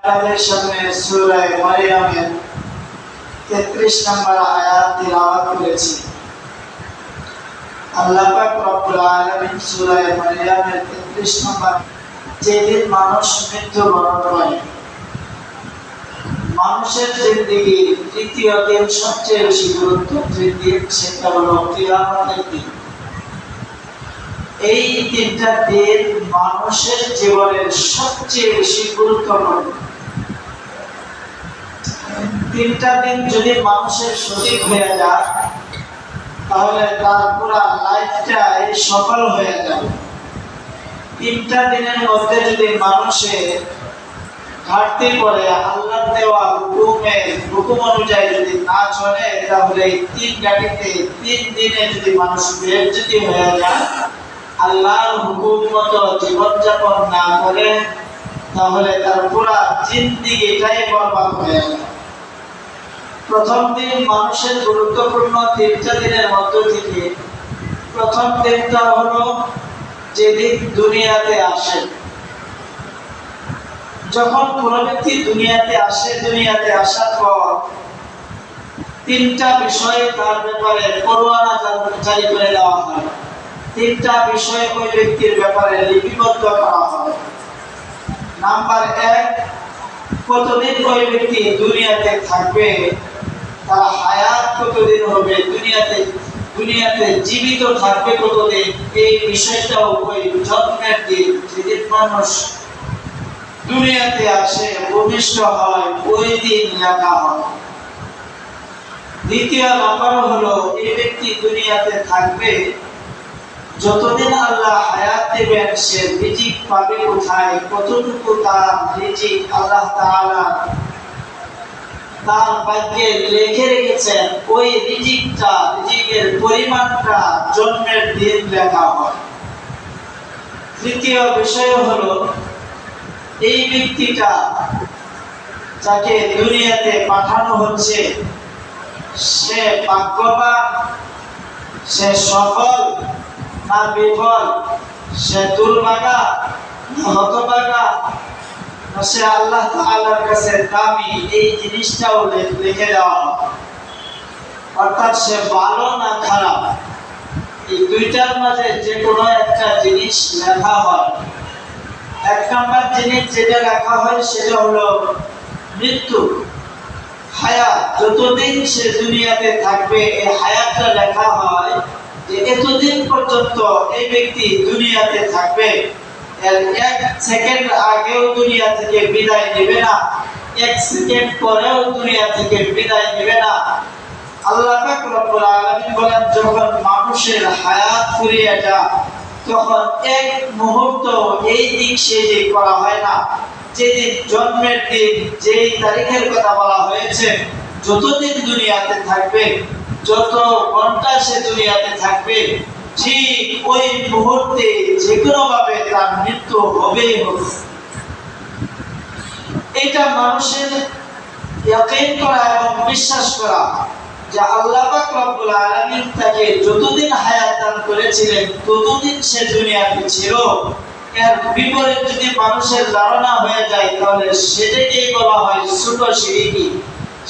আপনাদের সামনে সূরা মারইয়ামের 33 নম্বর আয়াত তিলাওয়াত করেছি। আল্লাহ পাক রব্বুল আলামিন সূরা মারইয়ামের 33 নম্বর, যেদিন মানুষ মৃত্যুবরণ করে, মানুষের জিন্দেগির তৃতীয় দিন সবচেয়ে বেশি গুরুত্বপূর্ণ দিন, সেটা হলো কিয়ামতের দিন। এই তিনটা দিন মানুষের জীবনের সবচেয়ে বেশি গুরুত্বপূর্ণ। তিনটা দিন যদি মানুষের সঠিক হয়ে যায়, তাহলে তার পুরো লাইফটাই সফল হয়ে যাবে। তিনটা দিনের মধ্যে যদি মানুষের ঘাটতি পড়ে, আল্লাহর দেওয়া হুকুম অনুযায়ী যদি না চলে, তাহলে এই তিন ঘাটিতে 3 দিনে যদি মানুষ বেজ্জতি হয়ে যায়, আল্লাহর হুকুম মতো জীবনযাপন না করে, তাহলে তার পুরা জিন্দেগিটাই বরবাদ হয়ে যায়। প্রথম দিন মানুষের গুরুত্বপূর্ণ 3টা দিনের মধ্য থেকে প্রথম দিনটা হলো যেদিন দুনিয়াতে আসে। যখন কোন ব্যক্তি দুনিয়াতে আসে, দুনিয়াতে আসার পর 3টা বিষয়ে তার ব্যাপারে পরোয়ানা জারি করে দেওয়া হয়। 3টা বিষয় ওই ব্যক্তির ব্যাপারে লিপিবদ্ধ করা হয়। নাম্বার 1, কতদিন ওই ব্যক্তি দুনিয়াতে থাকবে, তার হায়াত কতদিন হবে, দুনিয়াতে জীবিত থাকবে কতদিন, এই বিষয়টাও ওই জন্মের দিন, যেদিন মানুষ দুনিয়াতে আসে, ভূমিষ্ঠ হয়, ওই দিন লেখা হয়। দ্বিতীয় নাম্বার হলো, এই ব্যক্তি দুনিয়াতে থাকবে, যতদিন আল্লাহ হায়াত দেবেন, সে রিজিক পাবে কোথায়, কতটুকু তার রিজিক আল্লাহ তাআলা তার ভাগ্যে লিখে রেখেছেন, ওই রিজিকের পরিমাণটা জন্মের দিন লেখা হয়। তৃতীয় বিষয় হলো, এই ব্যক্তিটা যাকে দুনিয়াতে পাঠানো হচ্ছে, সে ভাগ্যবান, সে সফল না বিফল, সে দুর্ভাগা না হতভাগা, না সে আল্লাহ তাআলার কাছে দামি, এই জিনিসটাও লিখে দেওয়া হয়। অর্থাৎ সে ভালো না খারাপ, এই দুইটার মাঝে যে কোনো একটা জিনিস লেখা হয়। 1 নাম্বার জিনিস যেটা লেখা হয় সেটা হলো মৃত্যু, হায়াত। যতদিন সে দুনিয়াতে থাকবে, এই হায়াতটা লেখা হয় যে এতদিন পর্যন্ত এই ব্যক্তি দুনিয়াতে থাকবে, 1 সেকেন্ড আগেও দুনিয়া থেকে বিদায় নেবে না, 1 সেকেন্ড পরেও দুনিয়া থেকে বিদায় নেবে না। আল্লাহ পাক রব্বুল আলামিন বলেন, যখন মানুষের হায়াত ফুরিয়ে যায়, তখন 1 মুহূর্ত এই দিক সেই দিক করা হয় না। যেদিন জন্মের দিন, যেই তারিখের কথা বলা হয়েছে, যতদিন দুনিয়াতে থাকবে, যত ঘন্টা সে দুনিয়াতে থাকবে, ঠিক ওই মুহূর্তে যে কোনো ভাবে তার মৃত্যু হবেই হবে। এটা মানুষের ইয়াকিন করা এবং বিশ্বাস করা যে আল্লাহ পাক রব্বুল আলামিন তাকে যতদিন হায়াত দান করেছিলেন, ততদিন সে দুনিয়াতে ছিল। এর বিপরীত যদি মানুষের ধারণা হয়ে যায়, তাহলে সেটাকেই বলা হয় ছোট শিরকি।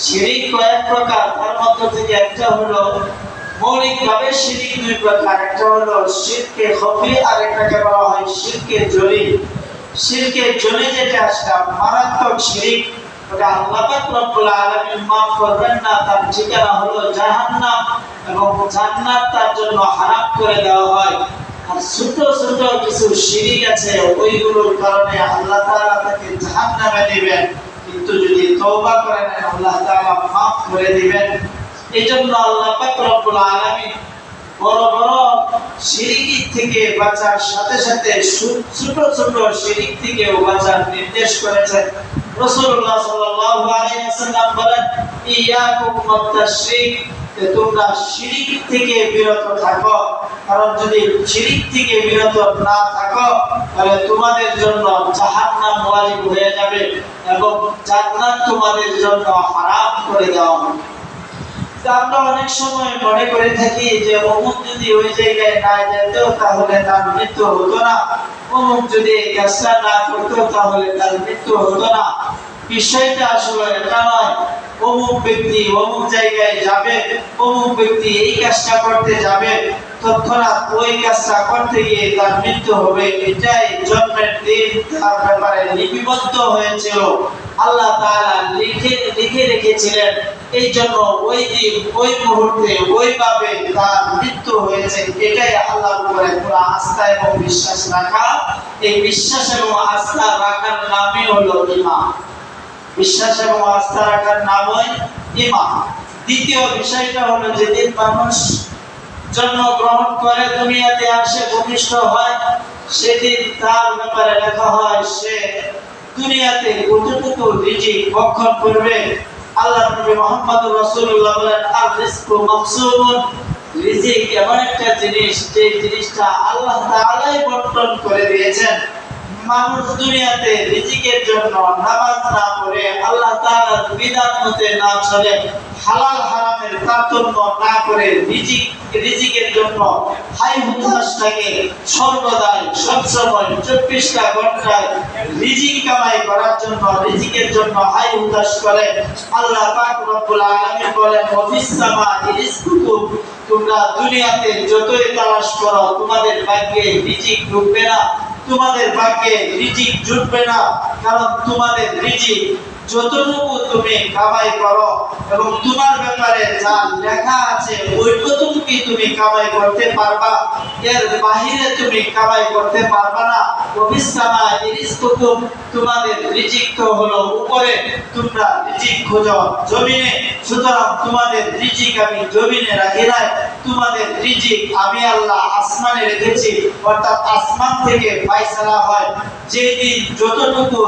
শিরক কয়েক প্রকার, তার মধ্যে থেকে একটা হলো মৌলিকভাবে শিরক 2 প্রকার। একটা হলো শিরকে খফি, আর একটাকে বলা হয় শিরকে জলি। শিরকে জলি যেটা সেটা মারাত্মক শিরক, ওটা আল্লাহ পাক রব্বুল আলামিন মাফ করবেন না, তার ঠিকানা হলো জাহান্নাম, এবং জান্নাত তার জন্য হারাম করে দেওয়া হয়। আর ছোট ছোট কিছু শিরক আছে, ওইগুলোর কারণে আল্লাহ তাআলা তাকে জাহান্নামে দিবেন, কিন্তু যদি তওবা করেন আল্লাহ তাআলা মাফ করে দিবেন। এইজন্য আল্লাহ পাক রব্বুল আলামিন বড় বড় শিরক থেকে বাঁচার সাথে সাথে ছোট ছোট শিরক থেকেও বাঁচার নির্দেশ করেছেন। রাসূলুল্লাহ সাল্লাল্লাহু আলাইহি ওয়াসাল্লাম বলেন, ইয়াকুম ওয়াত-তাশরিক, তোমরা শিরক থেকে বিরত থাকো, কারণ যদি শিরক থেকে বিরত না থাকো, তাহলে তোমাদের জন্য জাহান্নাম ওয়াজিব হয়ে যাবে এবং জান্নাত তোমাদের জন্য হারাম করে দেওয়া হবে। আমরা অনেক সময় মনে করে থাকি যে অমুক যদি ওই জায়গায় না যেত, তাহলে তার মৃত্যু হতো না, অমুক যদি কাজটা না করতো, তাহলে তার মৃত্যু হতো না। বিষয়টা আসলে এটা নয় অমুক ব্যক্তি অমুক জায়গায় যাবে, অমুক ব্যক্তি এই কাজটা করতে যাবে, তৎক্ষণাৎ ওই কাজটা করতে গিয়ে তার মৃত্যু হবে, এটাই জন্মের দিন তার ব্যাপারে লিপিবদ্ধ হয়েছিল, আল্লাহ তাআলা লিখে রেখেছিলেন। এই জন্য ওই দিন ওই মুহূর্তে ওইভাবে তার মৃত্যু হয়েছে। এটাই আল্লাহর উপরে পুরো আস্থা এবং বিশ্বাস রাখা। এই বিশ্বাস এবং আস্থা রাখার নামই হলো ঈমান। বিশ্বাস এবং আস্থা রাখার নামই ঈমান। দ্বিতীয় বিষয়টা হলো যেদিন মানুষ জন্মগ্রহণ করে দুনিয়াতে আসে ভূমিষ্ঠ হয়, সেদিন তার ব্যাপারে লেখা হয় সে দুনিয়াতে কতটুকু রিজিক ভক্ষণ করবে। আল্লাহ নবী মুহাম্মদুর রাসূলুল্লাহ বলেন আর রিজকু মাকসুমুন, রিজিক এমন একটা জিনিস যে জিনিসটা আল্লাহ তাআলাই বণ্টন করে দিয়েছেন। মানুষ দুনিয়াতে রিজিকের জন্য নামাজ না পড়ে, আল্লাহ তাআলার বিধান মতে না চলে, হালাল হারামের তারতম্য না করে রিজিকের জন্য হাই হুতাশ থাকে, সর্বদাই সবসময় 24টা ঘন্টায় রিজিক কামাই করার জন্য, রিজিকের জন্য হাই হুতাশ করে। আল্লাহ পাক রব্বুল আলামিন বলেন ওয়াফিস সামা'i রিজকুকুম, তোমরা দুনিয়াতে যতই তালাশ করো তোমাদের ভাগ্যে রিজিক ঢুকবে না, তোমাদের ভাগ্যে রিজিক জুটবে না। কারণ তোমাদের রিজিক যতটুকু তুমি কামাই করো এবং তোমার ব্যাপারে যা লেখা আছে ওইটুকুই তুমি কামাই করতে পারবা, এর বাহিরে তুমি কামাই করতে পারবা না। অবিসামা রিজকুকুম, তোমাদের রিজিক তো হলো উপরে, তোমরা রিজিক খোঁজো জমিনে, সুতরাং তোমাদের রিজিক আমি জমিনে রাখি নাই, তোমাদের রিজিক আমি আল্লাহ আসমানে রেখেছি। অর্থাৎ আসমান থেকে ফয়সালা হয়, যেদিন যতটুকু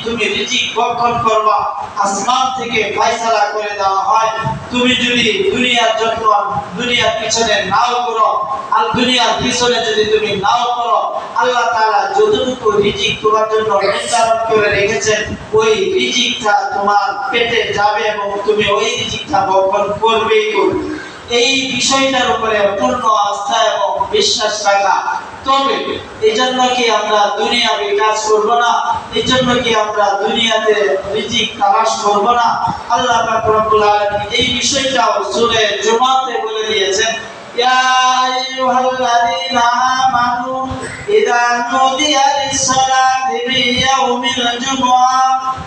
তুমি রিজিক ভক্ষণ করবা আসমান থেকে ফয়সালা করে দেওয়া হয়। তুমি যদি দুনিয়ার জন্য দুনিয়ার পিছনে নাও করো, আর দুনিয়ার পিছনে যদি তুমি নাও করো, আল্লাহ তাআলা যতটুকু রিজিক তোমার জন্য নির্ধারণ করে রেখেছেন ওই রিজিকটা তোমার পেটে যাবে এবং তুমি ওই রিজিকটা ভক্ষণ করবেই করবে। এই বিষয়টার উপরে পূর্ণ আস্থা এবং বিশ্বাস রাখা। তবে এই জন্য কি আমরা দুনিয়াবি কাজ করব না? এই জন্য কি আমরা দুনিয়াতে রিজিক তালাশ করব না? আল্লাহ পাক রব্বুল আলামিন এই বিষয়টাও সূরা জুমাতে বলে দিয়েছেন, ইয়া আইয়ুহাল্লাযীনা আমানু ইযা নুদিয়া লিস-সালাতি মিন-ইয়াউমিল জুমআ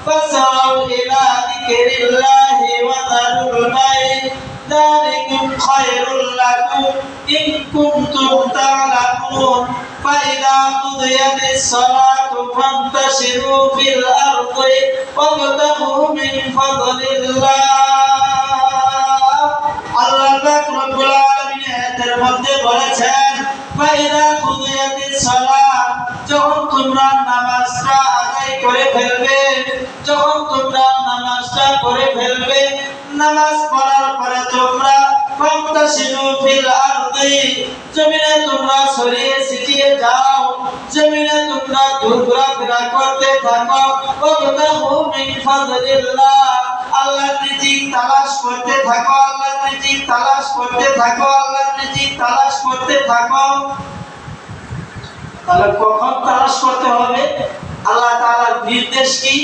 ফাসআউ ইলা যিকরিল্লাহি ওয়া যারুল বায়', যালিকুম খায়রুল লাকুম ইন কুনতুম তা'লামুন, ফাইযা কুদিয়াতিস সালাতু ফান্তাশিরু ফিল আরদি ওয়াবতাগু মিন ফাদলিল্লাহ। আল্লাহ পাক রব্বুল আলামিন এর মধ্যে বলেছেন ফাইযা কুদিয়াতিস সালাত, যখন তোমরা নামাজটা আদায় করে ফেলবে, যখন তোমরা নামাজটা করে ফেলবে, নামাজ পড়ার পরে তোমরা ফান্তাশিরু ফিল আরদি, জমিনে তোমরা ছড়িয়ে ছিটিয়ে যাও, জমিনে তোমরা ঘোরাফেরা করতে থাকো, ওয়াবতাগু মিন ফাদলিল্লাহ, আল্লাহর রিজিক তালাশ করতে থাকো, আল্লাহর রিজিক তালাশ করতে থাকো, আল্লাহর রিজিক তালাশ করতে থাকো। তাহলে কখন তালাশ করতে হবে? আল্লাহ তাআলার নির্দেশ কি?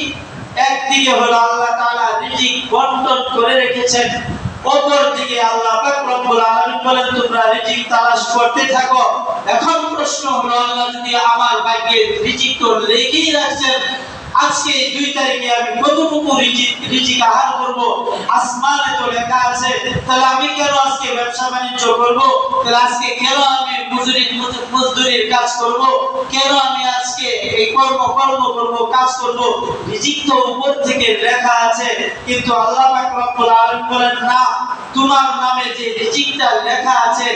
একদিকে হলো আল্লাহ তাআলা রিজিক বণ্টন করে রেখেছেন, অপরদিকে আল্লাহ পাক রব্বুল আলামিন বলেন তোমরা রিজিক তালাশ করতে থাকো। এখন প্রশ্ন হলো আল্লাহ যদি আমার ভাগ্যে রিজিক তো লিখেই রাখছেন, আজকে 2 তারিখে আমি কতটুকু রিজিক আহার করব আসমানে তো লেখা আছে, তাহলে আমি কেন আজকে ব্যবসা বাণিজ্য করব? তাহলে আজকে কেন আমি মজদুরির কাজ করব? কেন আমি আজকে এই কর্ম করব, কাজ করব? রিজিক তো উপর থেকে লেখা আছে, কিন্তু আল্লাহ পাক রব্বুল আলামিন বলেন না, তোমার নামে যে রিজিকটা লেখা আছে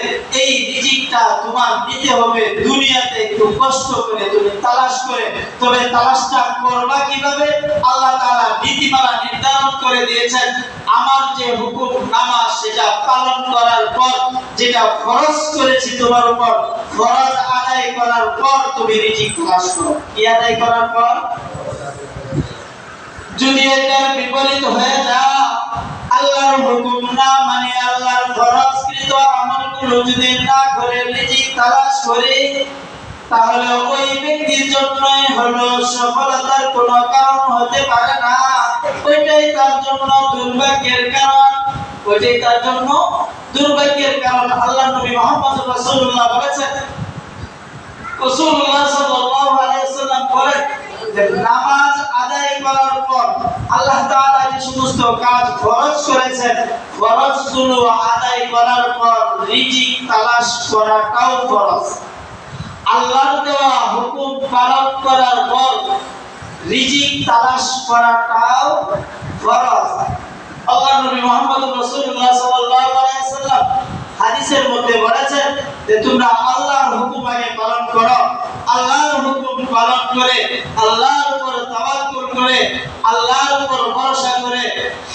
এই রিজিকটা তোমার নিতে হবে দুনিয়াতে একটু কষ্ট করে, তুমি তালাশ করে। তবে তালাশটা করবা কিভাবে? আল্লাহ তাআলা নীতিমালা নির্ধারণ করে দিয়েছেন, আমার যে হুকুম নামাজ সেটা পালন করার পর, যেটা ফরজ করেছি তোমার উপর, ফরজ আদায় করার পর তুমি রিজিক তালাশ করো। কি আদায় করার পর? যদি এটার বিপরীত হয়ে যায়, আল্লাহর হুকুম না মানে আল্লাহর ফরজকৃত আমলগুলো যদি না করে রিজিক তালাশ করে, তাহলে ওই ব্যক্তির জন্যই হলো সফলতার কোনো কারণ হতে পারে না। ওইটাই তার জন্য দুর্ভাগ্যের কারণ, ওইটাই তার জন্য দুর্ভাগ্যের কারণ। আল্লাহ নবী মুহাম্মদ রাসূলুল্লাহ বলেছেন, রাসূলুল্লাহ সাল্লাল্লাহু আলাইহি ওয়াসাল্লাম বলেন যে নামাজ আদায় করার পর আল্লাহ তাআলা যে সমস্ত কাজ ফরজ করেছেন, ফরজগুলো আদায় করার পর রিজিক তালাশ করাটাও ফরজ। আল্লাহর দেওয়া হুকুম পালন করার পর রিজিক তালাশ করাটাও ফরজ। আল্লাহ নবী মুহাম্মদ রাসূলুল্লাহ সাল্লাল্লাহু আলাইহি ওয়াসাল্লাম হাদিসের মধ্যে বলেছেন যে তোমরা আল্লাহর হুকুম আগে পালন করো, আল্লাহর হুকুম পালন করে আল্লাহর উপর তাওয়াক্কুল করে আল্লাহর উপর ভরসা করে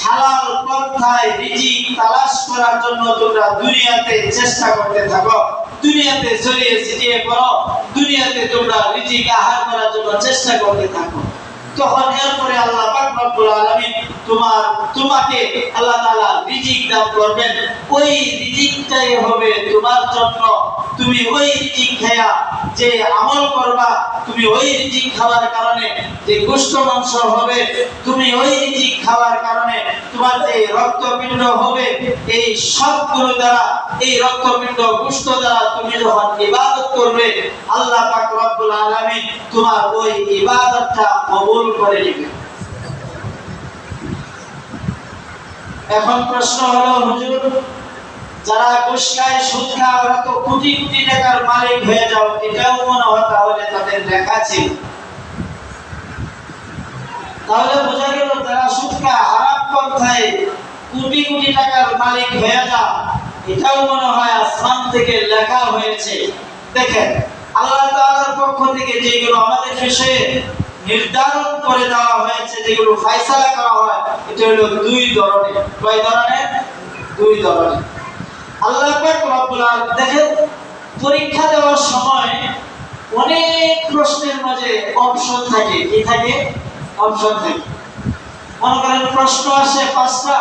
হালাল পন্থায় রিজিক তালাশ করার জন্য তোমরা দুনিয়াতে চেষ্টা করতে থাকো, দুনিয়াতে ছড়িয়ে ছিটিয়ে পড়ো, দুনিয়াতে তোমরা রিজিক আহার করার জন্য চেষ্টা করতে থাকো। তখন এরপরে আল্লাহ পাক রব্বুল আলামিন তোমাকে আল্লাহ তাআলা রিজিক দান করবেন। ওই রিজিকটাই হবে তোমার জন্য। তুমি ওই রিজিক খায়া যে আমল করবা, তুমি ওই রিজিক খাওয়ার কারণে যে গোশত মাংস হবে, তুমি ওই রিজিক খাওয়ার কারণে তোমার যে রক্তপিণ্ড হবে, এই সবগুলো দ্বারা, এই রক্তপিণ্ড গোশত দ্বারা তুমি যখন ইবাদত করবে, আল্লাহ পাক রব্বুল আলামিন তোমার ওই ইবাদতটা কবুল করে নেবেন। এখন প্রশ্ন হলো, হুজুর যারা ঘুষ খায়, সুদ খায়, ওরা তো কোটি কোটি টাকার মালিক হয়ে যাও, এটাও মনে হয় তাহলে তাদের লেখা ছিল। তাহলে বোঝা গেল যারা সুদ খায়, হারাম পন্থায় কোটি কোটি টাকার মালিক হয়ে যাও, এটাও মনে হয় আসমান থেকে লেখা হয়েছে। দেখেন আল্লাহ তাআলার পক্ষ থেকে যেগুলো আমাদের বিষয়ে নির্ধারণ করে দেওয়া হয়েছে, যেগুলো ফয়সালা করা হয়, এটা হলো দুই ধরনের। কয় ধরনের? দুই ধরনের। আল্লাহ পাক রব্বুল আলামিন দেখেন পরীক্ষা দেওয়ার সময় অনেক প্রশ্নের মাঝে অপশন থাকে। কি থাকে? অপশন থাকে। মনে করেন প্রশ্ন আসে 5টা,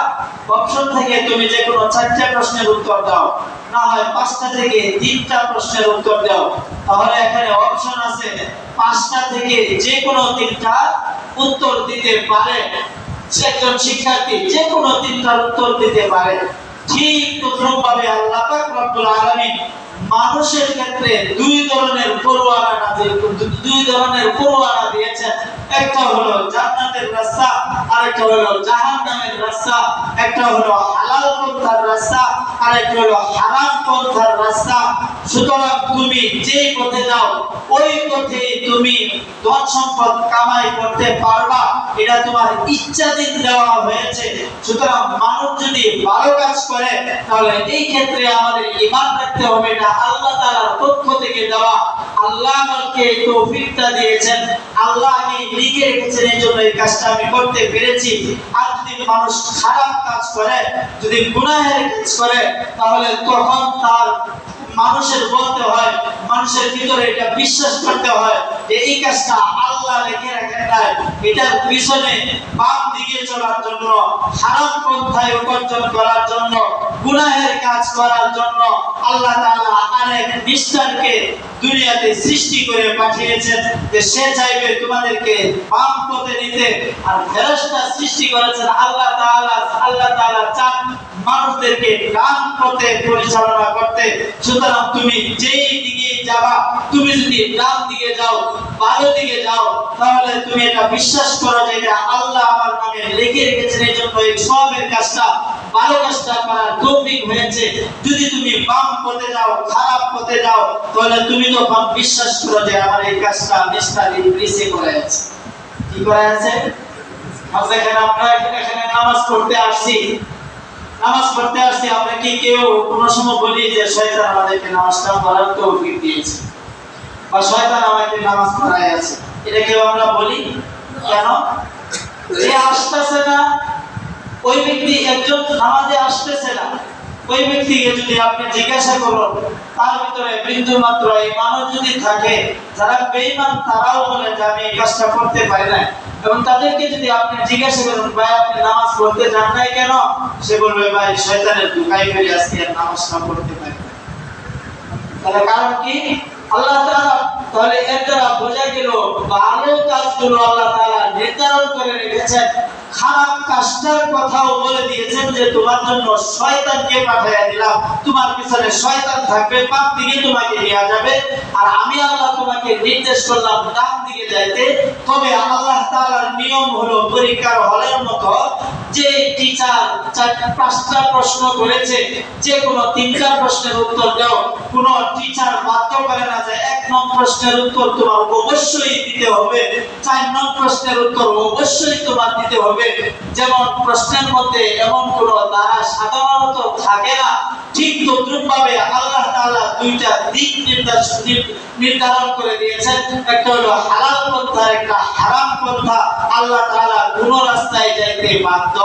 অপশন থেকে তুমি যে কোনো 4টা প্রশ্নের উত্তর দাও, না হয় 5টা থেকে 3টা প্রশ্নের উত্তর দাও। তাহলে এখানে অপশন আছে 5টা থেকে যে কোনো 3টা উত্তর দিতে পারে। একজন শিক্ষার্থী যে কোনো 3টার উত্তর দিতে পারে। ঠিক তদ্রূপভাবে আল্লাহ পাক রব্বুল আলামিন মানুষের ক্ষেত্রে দুই ধরনের পরোয়ানা দিয়েছেন। একটা হলো জান্নাতের রাস্তা, আরেকটা হলো জাহান্নামের রাস্তা। একটা হলো হালাল পন্থার রাস্তা, আরেকটা হলো হারাম পন্থার রাস্তা। সুতরাং তুমি যেই পথে যাও, ওই পথে তুমি ধন সম্পদ কামাই করতে পারবা, এটা তোমার ইচ্ছাধীন দেওয়া হয়েছে। সুতরাং মানুষ যদি ভালো কাজ করে, তাহলে এই ক্ষেত্রে আমাদের ঈমান রাখতে হবে, এটা আল্লাহ তাআলার পক্ষ থেকে দেওয়া। আল্লাহ আমাকে তৌফিকটা দিয়েছেন, আল্লাহ আগে লিখে রেখেছেন, এই জন্য এই কাজটা আমি করতে পেরেছি। আর যদি মানুষ খারাপ কাজ করে, যদি গুনাহের কাজ করে, তাহলে তখন তার মানুষের বলতে হয়, মানুষের ভিতরে এটা বিশ্বাস করতে হয় যে এই কাজটা আল্লাহ লিখে রাখেন নাই। এটার পিছনে বাম দিকে চলার জন্য, হারাম পন্থায় উপার্জন করার জন্য, গুনাহের কাজ করার জন্য আল্লাহ তাআলা আরেক মিস্টারকে দুনিয়াতে সৃষ্টি করে পাঠিয়েছেন, যে সে চাইবে তোমাদেরকে বাম পথে নিতে। আর ফেরেশতা সৃষ্টি করেছেন আল্লাহ তাআলা। আল্লাহ তাআলা চান মানুষদেরকে ডান পথে পরিচালনা করতে। সুতরাং তুমি যেই দিকে যাবা, তুমি যদি ডান দিকে যাও, ভালো দিকে যাও, তাহলে তুমি এটা বিশ্বাস করো যে এটা আল্লাহ আমার নামে লিখে রেখেছেন, এই জন্য এই সবের কাজটা, ভালো কাজটা করার তৌফিক হয়েছে। যদি তুমি বাম পথে যাও, খারাপ পথে যাও, তাহলে তুমি তখন বিশ্বাস করো যে আমার এই কাজটা মিস্টার ইবলিসে করে আছে। কি করে আছে? আমরা এখানে নামাজ পড়তে আসছি, আমরা কি কেউ কোনো সময় বলি যে শয়তান আমাদেরকে নামাজটা পড়ার তৌফিক দিয়েছে, বা শয়তান আমাকে নামাজ পড়ায় আছে? এটা কেউ আমরা বলি কেন? যে আসতেছে না, ওই ব্যক্তি একজন নামাজে আসতেছে না, ওই ব্যক্তিকে যদি আপনি জিজ্ঞাসা করুন, তার ভিতরে বিন্দু মাত্র ঈমান যদি থাকে, যারা বেঈমান তারাও বলে যে আমি এই কাজটা করতে পারি না। এবং তাদেরকে যদি আপনি জিজ্ঞাসা করেন, ভাই আপনি নামাজ পড়তে যান নাই কেন? সে বলবে, ভাই শয়তানের ধোঁকায় পড়ে আজকে আর নামাজ না পড়তে পারি না। তাহলে কারণ কি? আল্লাহ তাআলা তাহলে এর দ্বারা বোঝা গেল ভালো কাজগুলো আল্লাহ তাআলা নির্ধারণ করে রেখেছেন, খারাপ কাজটার কথাও বলে দিয়েছেন যে তোমার জন্য শয়তানকে পাঠিয়ে দিলাম, তোমার পিছনে শয়তান থাকবে, বাম দিকে তোমাকে নিয়ে যাবে, আর আমি আল্লাহ তোমাকে নির্দেশ করলাম ডান দিকে যাইতে। তবে আল্লাহ তাআলার নিয়ম হলো পরীক্ষার হলের মতো যে টিচার 4-5টা প্রশ্ন করেছে, যে কোনো 3-4 প্রশ্নের উত্তর দাও, কোন টিচার বাধ্য করে না যে 1 নং প্রশ্নের উত্তর তোমার অবশ্যই দিতে হবে, 4 নং প্রশ্নের উত্তর অবশ্যই তোমার দিতে হবে। যেমন প্রশ্নের মধ্যে এমন কোন দ্বারা সাধারণত থাকে না, ঠিক তদ্রূপভাবে আল্লাহ তাআলা 2টা দিক নির্ধারণ করে দিয়েছেন, একটা হলো হালাল পন্থা, একটা হারাম পন্থা। আল্লাহ তাআলা কোন রাস্তায় যাইতে বাধ্য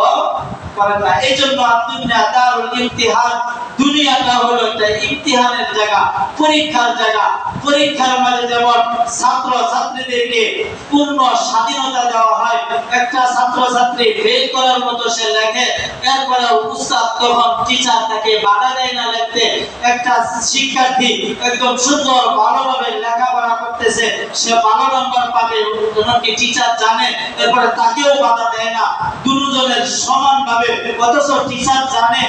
করেন না। এইজন্য দুনিয়া দারুল ইমতিহান, দুনিয়াটা হলো একটা ইমতিহানের জায়গা, পরীক্ষার জায়গা। পরীক্ষার মাঝে যেমন ছাত্র ছাত্রীদেরকে পূর্ণ স্বাধীনতা দেওয়া হয়, একটা ছাত্র ছাত্রী ফেল করার মতো সে লেখে, এরপরে উস্তাদ তখন টিচার তাকে বাধা দেয় না লিখতে। একটা শিক্ষার্থী একদম সুন্দর ভালোভাবে লেখাপড়া করতেছে, সে ভালো নাম্বার পাবে, এমনকি টিচার জানে, এরপরে তাকেও বাধা দেয় না, দুজনের সমানভাবে। অথচ টিচার জানে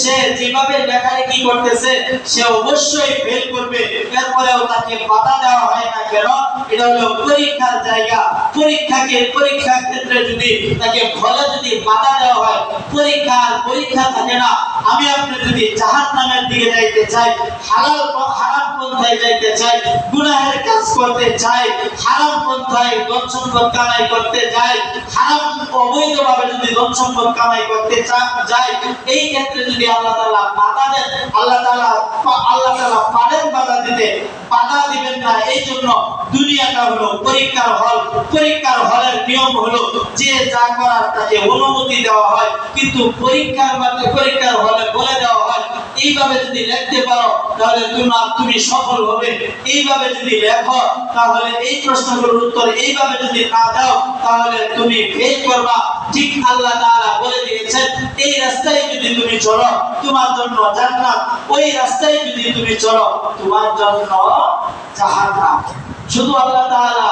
সে যেভাবে লেখালেখি করতেছে সে অবশ্যই ফেল করবে, এরপরেও তাকে বাধা দেওয়া হয় না কেন? এটা হলো পরীক্ষার জায়গা। পরীক্ষা ক্ষেত্রে যদি তাকে ফলে যদি বাধা দেওয়া হয়, পরীক্ষা থাকে না। আমি আপনি যদি জাহান্নামের দিকে যাইতে চাই, হারাম পন্থায় যাইতে চাই, গুনাহের কাজ করতে চাই, হারাম পন্থায় ধন সম্পদ কামাই করতে যাই, হারাম অবৈধভাবে যদি ধন সম্পদ কামাই করতে যাই, এই ক্ষেত্রে যদি আল্লাহ তাআলা বাধা দেন, আল্লাহ তাআলা পারেন বাধা দিতে, বাধা দিবেন না। এই জন্য দুনিয়াটা হলো পরীক্ষার হল। পরীক্ষার হলের নিয়ম হলো যে যা করার তাকে অনুমতি দেওয়া হয়, কিন্তু পরীক্ষার হলে বলে দেওয়া হয় এইভাবে যদি লিখতে পারো তাহলে তুমি সফল হবে, এইভাবে যদি লেখো তাহলে এই প্রশ্নগুলোর উত্তর এইভাবে যদি না দাও তাহলে তুমি ফেল করবা। ঠিক আল্লাহ তাআলা বলে দিয়েছেন এই রাস্তায় যদি তুমি চলো তোমার জন্য জান্নাত, ওই রাস্তায় যদি তুমি চলো তোমার জন্য জাহান্নাম। শুধু আল্লাহ তাআলা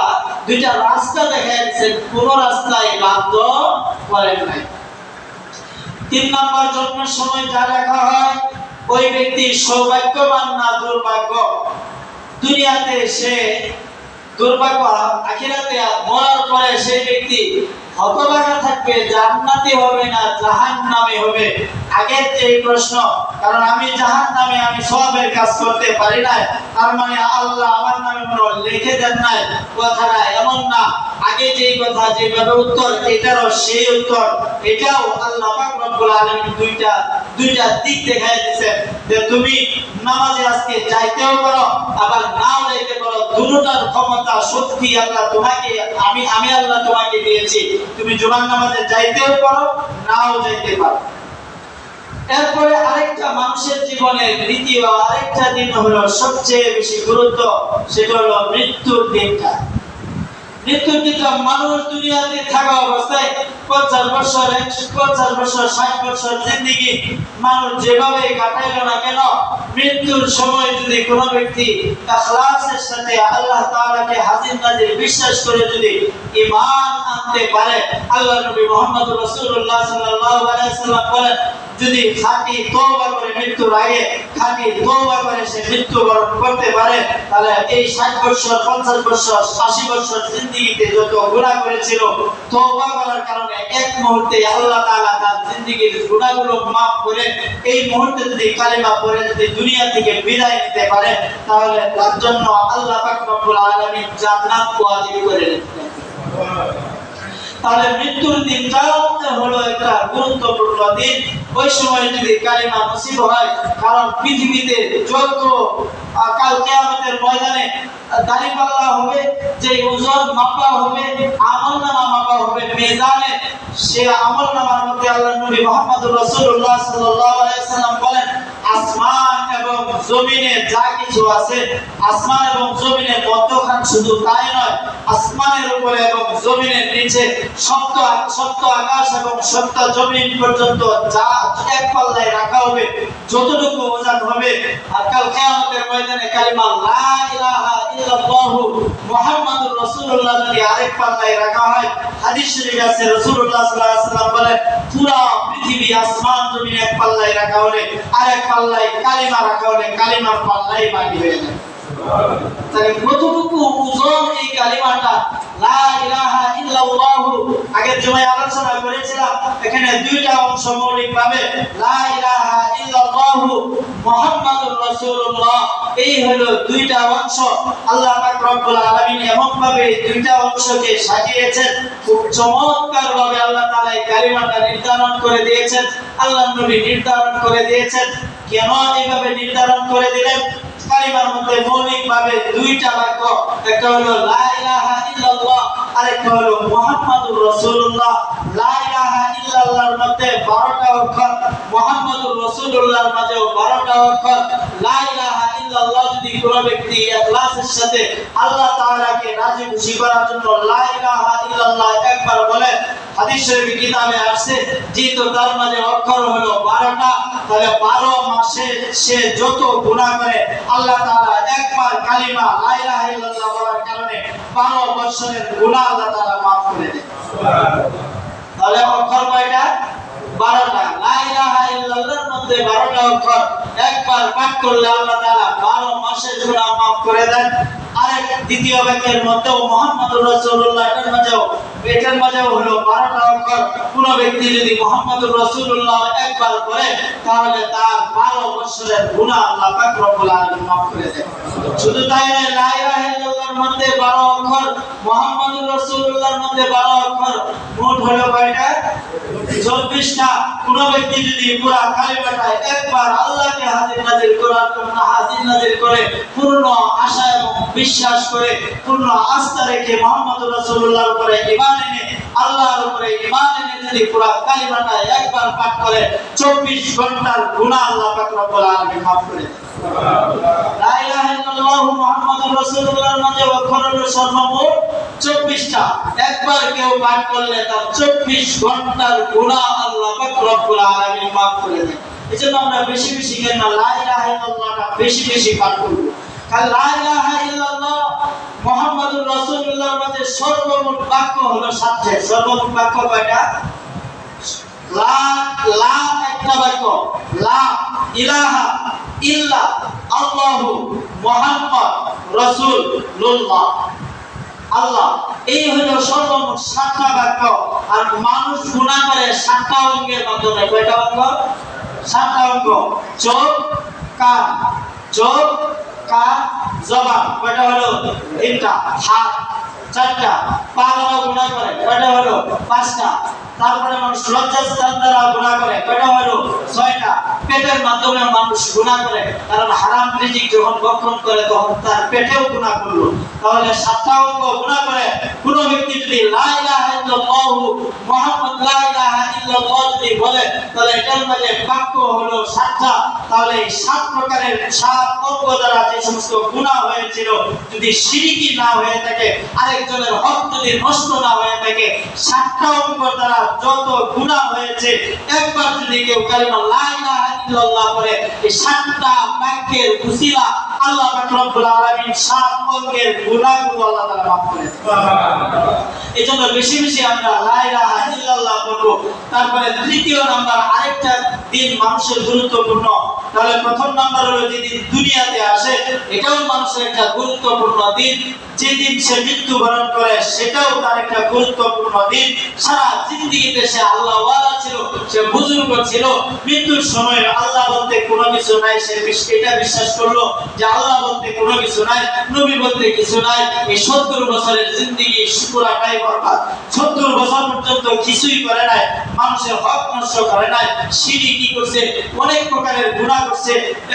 2টা রাস্তা দেখাচ্ছেন, কোন রাস্তায় বাধ্য করেন নাই। 3 নম্বর জন্মের সময় যা লেখা হয় ওই ব্যক্তি সৌভাগ্যবান না দুর্ভাগ্য। দুনিয়াতে সে দুর্ভাগ্য, আখিরাতে মরার পরে সেই ব্যক্তি হতভাগা থাকবে, জান্নাতে হবে না জাহান্নামে হবে। আগের যে প্রশ্ন, কারণ আমি জাহান্নামে আমি সওয়াবের কাজ করতে পারি না, তার মানে আল্লাহ আমার নামে লিখে দেন নাই, কথাটা এমন না। আগে যেই কথা যেভাবে উত্তর, এটারও সেই উত্তর। এটাও আল্লাহ পাক রব্বুল আলামিন দুইটা দিক দেখায় দিয়েছেন যে তুমি নামাজে আজকে যাইতেও পারো আবার নাও যাইতে পারো, দুটোটার ক্ষমতা শক্তি আল্লাহ তোমাকে, আমি আল্লাহ তোমাকে দিয়েছি। তুমি জুমার নামাজে যাইতেও পারো নাও যাইতে পারো। এরপরে আরেকটা মানুষের জীবনে দ্বিতীয় আরেকটা দিন হলো সবচেয়ে বেশি গুরুত্ব, সেটা হলো মৃত্যুর দিনটা। মৃত্যুর দিনটা মানুষ দুনিয়াতে থাকা অবস্থায় 50 বছর 50 বছর 60 বছর জিন্দেগি মানুষ যেভাবে কাটাইলো না কেন, মৃত্যুর সময় যদি কোনো ব্যক্তি ইখলাসের সাথে আল্লাহ তাআলাকে হাজির নাজির বিশ্বাস করে যদি ঈমান আনতে পারে, আল্লাহ নবী মুহাম্মদুর রাসূলুল্লাহ সাল্লাল্লাহু আলাইহি ওয়াসাল্লাম বলেন যদি খাঁটি তওবা করে মৃত্যুর আগে খাঁটি তওবা করে সে মৃত্যুবরণ করতে পারে, তাহলে এই 60 বছর 50 বছর 80 বছর জিন্দেগিতে যত গুনাহ করেছিল তওবা করার কারণে এক মুহূর্তে আল্লাহ তাআলা তার জিন্দেগির গুনাহগুলো maaf করে এই মুহূর্তে যদি কালিমা পড়ে যদি দুনিয়া থেকে বিদায় নিতে পারে, তাহলে তার জন্য আল্লাহ পাক রব্বুল আলামিন জান্নাত ওয়াজিব করে দিয়েছেন। তাহলে মৃত্যুর দিনটাও হলো একটা গুরুত্বপূর্ণ দিন। ওই সময় যদি কালিমা নসিব হয়, কারণ পৃথিবীতে যত কাল কিয়ামতের ময়দানে দাঁড়িপাল্লা হবে, যে ওজন মাপা হবে, আমলনামা মাপা হবে মিজানে, সে আমলনামার মধ্যে আল্লাহর নবী মুহাম্মদুর রাসূলুল্লাহ সাল্লাল্লাহু আলাইহি ওয়াসাল্লাম বলেন আসমান এবং জমিনে যা কিছু আছে, আসমান এবং জমিনের মধ্যখান শুধু তাই নয়, আসমানের উপরে এবং জমিনের নিচে সপ্ত আকাশ এবং সপ্ত জমিন পর্যন্ত যা এক পাল্লায় রাখা হবে, যতটুকু ওজন হবে, আর কাল কিয়ামতের ময়দানে কালিমা লা ইলাহা ইল্লাল্লাহু মুহাম্মাদুর রাসূলুল্লাহ যদি আরেক পাল্লায় রাখা হয়, হাদিস শরীফে আছে রাসূলুল্লাহ সাল্লাল্লাহু আলাইহি ওয়াসাল্লাম বলেন পুরো পৃথিবী আসমান জমিন এক পাল্লায় রাখা হলে আরেক পাল্লায় কালিমা রাখা হলে কালিমার পাল্লাই ভারী হয়ে যায়। তাহলে কতটুকু ওজন এই কালিমাটা লা ইলাহা ইল্লাল্লাহু। আগের জমায় আলোচনা করেছিলাম এখানে দুইটা অংশ মৌলিক ভাবে, লা ইলাহা ইল্লাল্লাহু মুহাম্মাদুর রাসূলুল্লাহ, এই হলো দুইটা অংশ। আল্লাহ পাক রব্বুল আলামিন এমন ভাবে এই দুইটা অংশকে সাজিয়েছেন, খুব চমৎকার ভাবে আল্লাহ তাআলা এই কালিমাটা নির্ধারণ করে দিয়েছেন, আল্লাহর নবী নির্ধারণ করে দিয়েছেন। কেন এইভাবে নির্ধারণ করে দিলেন? কালিমার মধ্যে মৌলিক ভাবে দুইটা বাক্য, একটা হলো লা ইলাহা ইল্লাল্লাহ, আরেকটা হলো মুহাম্মাদুর রাসূলুল্লাহ। লা ইলাহা ইল্লাল্লাহর মধ্যে 12টা অক্ষর, মুহাম্মাদুর রাসূলুল্লাহর মাঝেও 12টা অক্ষর। লা ইলাহা ইল্লাল্লাহ যদি কোনো ব্যক্তি ইখলাসের সাথে আল্লাহ তাআলাকে রাজি খুশি করার জন্য লা ইলাহা ইল্লাল্লাহ একবার বলে, হাদিস শরীফ কিতাবে আসছে যেহেতু তার মাঝে অক্ষর হলো 12টা, তাহলে 12 মাসে সে যত গুনাহ করে আল্লাহ তাআলা একবার কালিমা লা ইলাহা ইল্লাল্লাহ বলার কারণে 12 বছরের গুনাহ আল্লাহ তাআলা maaf করে দেন। তাহলে অক্ষর কয়টা? 12টা। লা ইলাহা ইল্লাল্লাহর মধ্যে 12টা অক্ষর, একবার পাঠ করলে আল্লাহ তাআলা 12 মাসের গুনাহ maaf করে দেন। আরেক দ্বিতীয় বাক্যের মধ্যেও মুহাম্মাদুর রাসূলুল্লাহ এটার মাঝেও হলো 12টা অক্ষর। কোন ব্যক্তি যদি মুহাম্মাদুর রাসূলুল্লাহ একবার করে তাহলে তার 12 বছরের গুনাহ আল্লাহ পাক রব্বুল আলামিন maaf করে দেন। শুধু তাই নয়, লা ইলাহা ইল্লাল্লাহর মধ্যে 12 অক্ষর, মুহাম্মাদুর রাসূলুল্লাহর মধ্যে 12 অক্ষর, মোট হলো কয়টা? 24টা। কোন ব্যক্তি যদি পুরো কালিমাটা একবার আল্লাহকে হাজির নাজির করার জন্য হাজির নাজির করে পূর্ণ আশা এবং বিশ্বাস করে পূর্ণ আস্থা রেখে মুহাম্মাদুর রাসূলুল্লাহর উপরে ঈমান এনে আল্লাহর উপরে ঈমান এনে যদি পুরো কালিমাটা একবার পাঠ করে 24 ঘন্টার গুনাহ আল্লাহ পাক রব্বুল আলামিন maaf করে দেন। লা ইলাহা ইল্লাল্লাহু মুহাম্মাদুর রাসূলুল্লাহর মধ্যে অক্ষর হলো সর্বমোট 24টা। একবার কেউ পাঠ করলে তার 24 ঘন্টার গুনাহ আল্লাহ পাক রব্বুল আলামিন maaf করে দেন। এজন্য আমরা বেশি বেশি কেন লা ইলাহা ইল্লাল্লাহটা বেশি বেশি পাঠ করব। কারণ লা ইলাহা ইল্লাল্লাহ মুহাম্মাদুর রাসূলুল্লাহর মধ্যে সর্বমোট বাক্য হলো 7টা। সর্বমোট বাক্য কয়টা? লা একটা বাক্য, লা ইলাহা ইল্লা আল্লাহু মুহাম্মাদ রাসূলুল্লাহ। আল্লাহ, এই হলো সর্বমোট 7টা বাক্য। আর মানুষ গুনাহ করে 7টা অঙ্গের মাধ্যমে। কয়টা অঙ্গ? 7টা অঙ্গ। চোখ, কান, চোখ, কান, জবান। কয়টা হলো? 3টা। হাত 4টা। পা দ্বারা গুনাহ করে। কয়টা হলো? 5টা। তারপরে মানুষ লজ্জাস্থান দ্বারা গুনাহ করে। কয়টা হলো? 6টা। পেটের মাধ্যমে মানুষ গুনাহ করে, কারণ হারাম রিজিক যখন ভক্ষণ করে তখন তার পেটেও গুনাহ করলো। তাহলে 7টা অঙ্গ গুনাহ করে কোন ব্যক্তি যদি লা ইলাহা ইল্লাল্লাহু মুহাম্মাদ লা ইলাহা ইল্লাল্লাহ যদি বলে, তাহলে এটার মধ্যে বাক্য হলো 7টা। তাহলে এই 7 প্রকারের 7 অঙ্গ দ্বারা যে সমস্ত গুনাহ হয়েছিল, যদি শিরকি না হয়ে থাকে, আরেকজনের হক যদি নষ্ট না হয়ে থাকে, 7টা অঙ্গ দ্বারা যত গুনাহ হয়েছে একবার যদি কেউ কালিমা লা ইলাহা ইল্লাল্লাহ করে, এই 7টা বাক্যের উসিলা আল্লাহ পাক রব্বুল আলামিন 7 অঙ্গের গুনাহগুলো আল্লাহ তাআলা maaf করে দেন। এজন্য বেশি বেশি আমরা লা ইলাহা ইল্লাল্লাহ বলবো। তারপরে তৃতীয় নাম্বার আরেকটা দিন মানুষের গুরুত্বপূর্ণ। তাহলে প্রথম নাম্বার হলো যেদিন দুনিয়াতে আসে, এটাও মানুষের একটা গুরুত্বপূর্ণ দিন। যেদিন সে মৃত্যুবরণ করে সেটাও তার একটা গুরুত্বপূর্ণ দিন। সারা জিন্দেগিতে সে আল্লাহ ওয়ালা ছিল, সে বুজুর্গ ছিল, মৃত্যুর সময় আল্লাহ বলতে কোনো কিছু নাই, সে এটা বিশ্বাস করলো যে আল্লাহ বলতে কোনো কিছু নাই, নবী বলতে কিছু নাই। এই 70 বছরের জিন্দেগি পুরাটাই বরবাদ। 70 বছর পর্যন্ত কিছুই করে নাই, মানুষের হক নষ্ট করে নাই, শিরক কি করছে, অনেক প্রকারের গুনাহ করছে।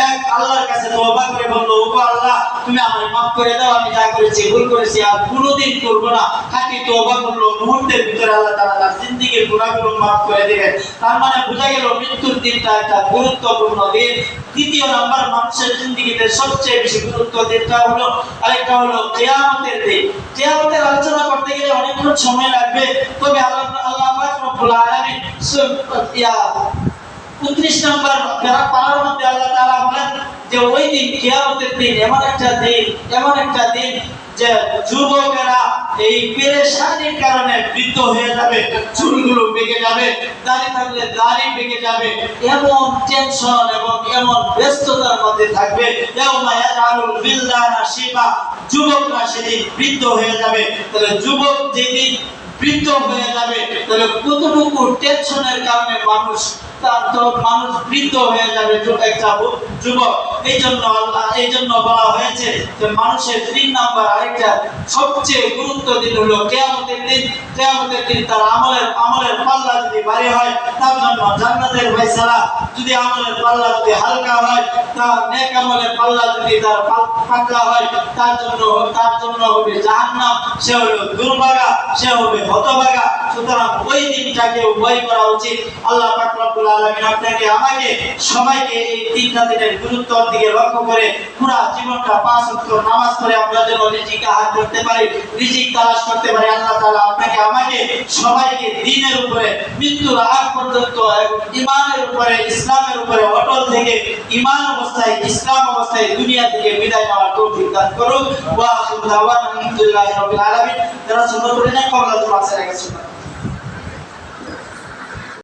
এক আল্লাহর কাছে তওবা করে বলল, ওগো আল্লাহ তুমি আমাকে মাফ করে দাও, আমি যা করেছি ভুল করেছি আর কোনোদিন করব না। খাঁটি তওবা করলো, মুহূর্তের ভিতরে আল্লাহ তাআলা তার জিন্দেগীর গুনাহগুলো মাফ করে দিবেন। তার মানে বোঝা গেল মৃত্যুর দিনটা একটা গুরুত্বপূর্ণ দিন। দ্বিতীয় নাম্বার, মানুষের জিন্দেগিতে সবচেয়ে বেশি গুরুত্ব দিনটা হলো, আরেকটা হলো কিয়ামতের দিন। কিয়ামতের আলোচনা করতে গেলে অনেকক্ষণ সময় লাগবে, তবে আল্লাহ পাক রব্বুল আলামিন 29 নম্বর পারার মধ্যে আল্লাহ তাআলা বলেন যে ওই দিন কিয়ামতের দিন এমন একটা দিন যে যুবকেরা এই পেরেশানির কারণে বৃদ্ধ হয়ে যাবে, চুলগুলো পেকে যাবে, দাড়ি থাকলে দাড়ি পেকে যাবে, এমন টেনশন এবং এমন ব্যস্ততার মধ্যে থাকবে। ইয়াউমা ইয়াজআলুল বিলদানা শিবা, যুবকরা সেদিন বৃদ্ধ হয়ে যাবে। তাহলে যুবক যেদিন বৃদ্ধ হয়ে যাবে, তাহলে কতটুকু টেনশনের কারণে মানুষ বৃদ্ধ হয়ে যাবে একটা যুবক। এই জন্য বলা হয়েছে যে মানুষের 3 নাম্বার আরেকটা সবচেয়ে গুরুত্ব দিন হলো কিয়ামতের দিন। কিয়ামতের দিন তার আমলের পাল্লা যদি ভারী হয়, তার জন্য জান্নাতের ফয়সালা, যদি আমলের পাল্লা যদি হালকা হয়, তার নেক আমলের পাল্লা যদি তার পাতলা হয়, তার জন্য হবে জাহান্নাম, সে হলো দুর্ভাগা, সে হবে হতভাগা। সুতরাং ওই দিনটাকে ভয় করা উচিত। আল্লাহ পাক রব্বুল আলামিন আপনাকে আমাকে সবাইকে এই 3টা দিনের গুরুত্বের দিকে লক্ষ্য করে পুরো জীবনটা 5 ওয়াক্ত নামাজ পড়ে আমরা যেন রিজিক আহার করতে পারি, রিজিক তালাশ করতে পারি। আল্লাহ তাআলা আপনাকে আমাকে সবাইকে দ্বীনের উপরে মৃত্যুর আগ পর্যন্ত এবং ঈমানের উপরে, ইসলামের উপরে অটল থেকে ঈমান অবস্থায়, ইসলাম অবস্থায় দুনিয়া থেকে বিদায় নেওয়ার তৌফিক দান করুন। ওয়া আখিরু দাওয়ানা আলহামদুলিল্লাহি রাব্বিল আলামিন। যারা সুন্নাত পড়ে না কবলাতুল আসর